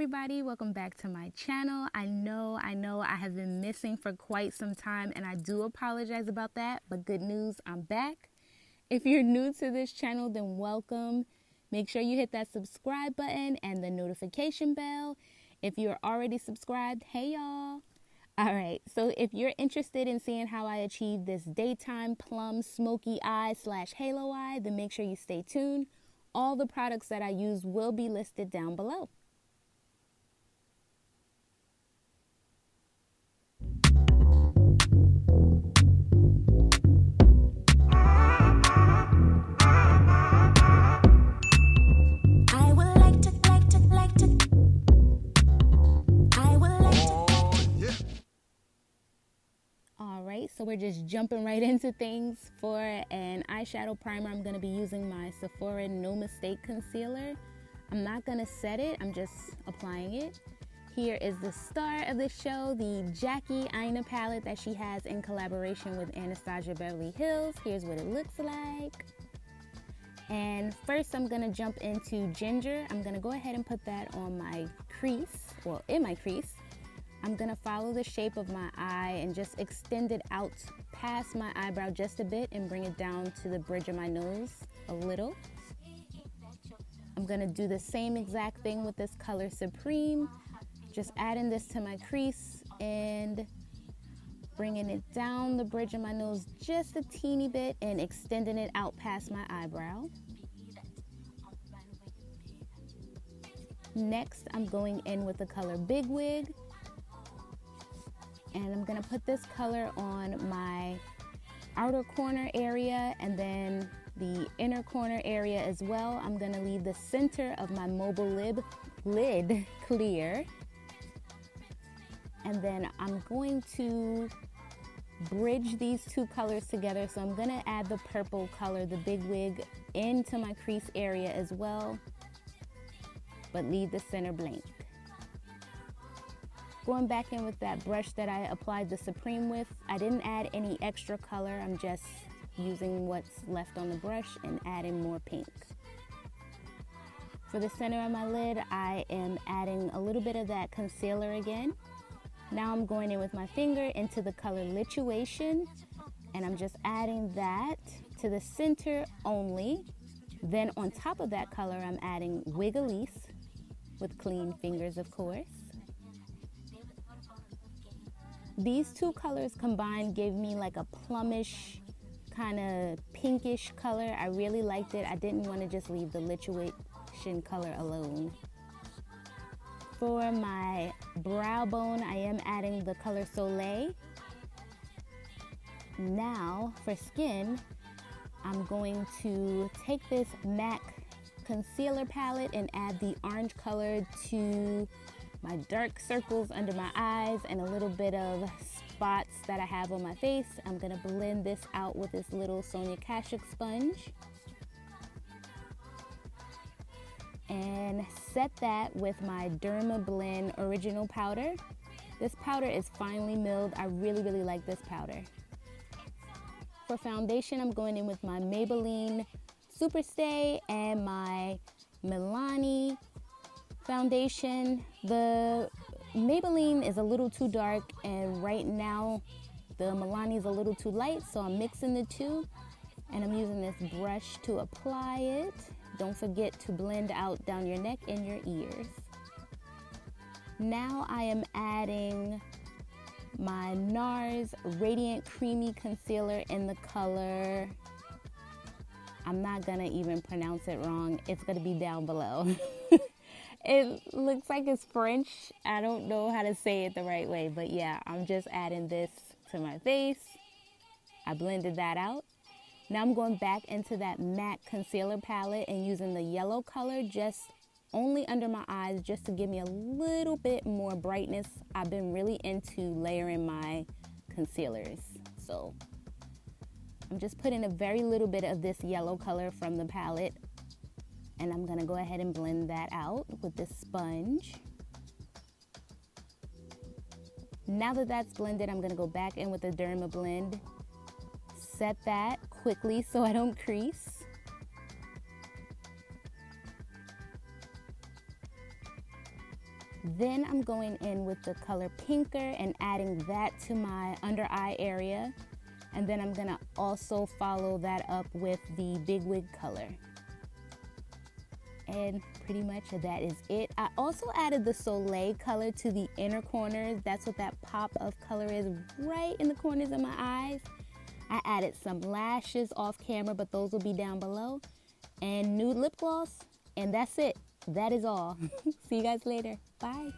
everybody, welcome back to my channel. I know I have been missing for quite some time and I do apologize about that, but good news, I'm back. If you're new to this channel, then welcome. Make sure you hit that subscribe button and the notification bell. If you're already subscribed, hey y'all. Alright, so if you're interested in seeing how I achieve this daytime plum smoky eye / halo eye, then make sure you stay tuned. All the products that I use will be listed down below. So we're just jumping right into things. For an eyeshadow primer, I'm going to be using my Sephora No Mistake Concealer. I'm not going to set it, I'm just applying it. Here is the star of the show, the Jackie Aina palette that she has in collaboration with Anastasia Beverly Hills. Here's what it looks like. And first I'm going to jump into Ginger. I'm going to go ahead and put that on my crease, well, in my crease. I'm going to follow the shape of my eye and just extend it out past my eyebrow just a bit and bring it down to the bridge of my nose a little. I'm going to do the same exact thing with this color Supreme, just adding this to my crease and bringing it down the bridge of my nose just a teeny bit and extending it out past my eyebrow. Next, I'm going in with the color Big Wig. And I'm going to put this color on my outer corner area and then the inner corner area as well. I'm going to leave the center of my mobile lid clear. And then I'm going to bridge these two colors together. So I'm going to add the purple color, the Big Wig, into my crease area as well, but leave the center blank. Going back in with that brush that I applied the Supreme with, I didn't add any extra color. I'm just using what's left on the brush and adding more pink. For the center of my lid, I am adding a little bit of that concealer again. Now I'm going in with my finger into the color Lituation, and I'm just adding that to the center only. Then on top of that color, I'm adding Wiggalese with clean fingers, of course. These two colors combined gave me like a plumish, kind of pinkish color. I really liked it. I didn't want to just leave the Lituation color alone. For my brow bone, I am adding the color Soleil. Now, for skin, I'm going to take this MAC concealer palette and add the orange color to my dark circles under my eyes and a little bit of spots that I have on my face. I'm going to blend this out with this little Sonia Kashuk sponge. And set that with my Dermablend original powder. This powder is finely milled. I really like this powder. For foundation, I'm going in with my Maybelline Superstay and my Milani foundation. The Maybelline is a little too dark and right now the Milani is a little too light, so I'm mixing the two and I'm using this brush to apply it. Don't forget to blend out down your neck and your ears. Now I am adding my Nars Radiant Creamy Concealer in the color, I'm not gonna even pronounce it wrong, it's gonna be down below. It looks like it's French. I don't know how to say it the right way, but yeah, I'm just adding this to my face. I blended that out. Now I'm going back into that MAC concealer palette and using the yellow color just only under my eyes just to give me a little bit more brightness. I've been really into layering my concealers, so I'm just putting a very little bit of this yellow color from the palette. And I'm gonna go ahead and blend that out with this sponge. Now that that's blended, I'm gonna go back in with the Dermablend. Set that quickly so I don't crease. Then I'm going in with the color Pinker and adding that to my under eye area. And then I'm gonna also follow that up with the Big Wig color. And pretty much that is it. I also added the Soleil color to the inner corners. That's what that pop of color is, right in the corners of my eyes. I added some lashes off camera, but those will be down below. And nude lip gloss, and that's it. That is all. See you guys later. Bye.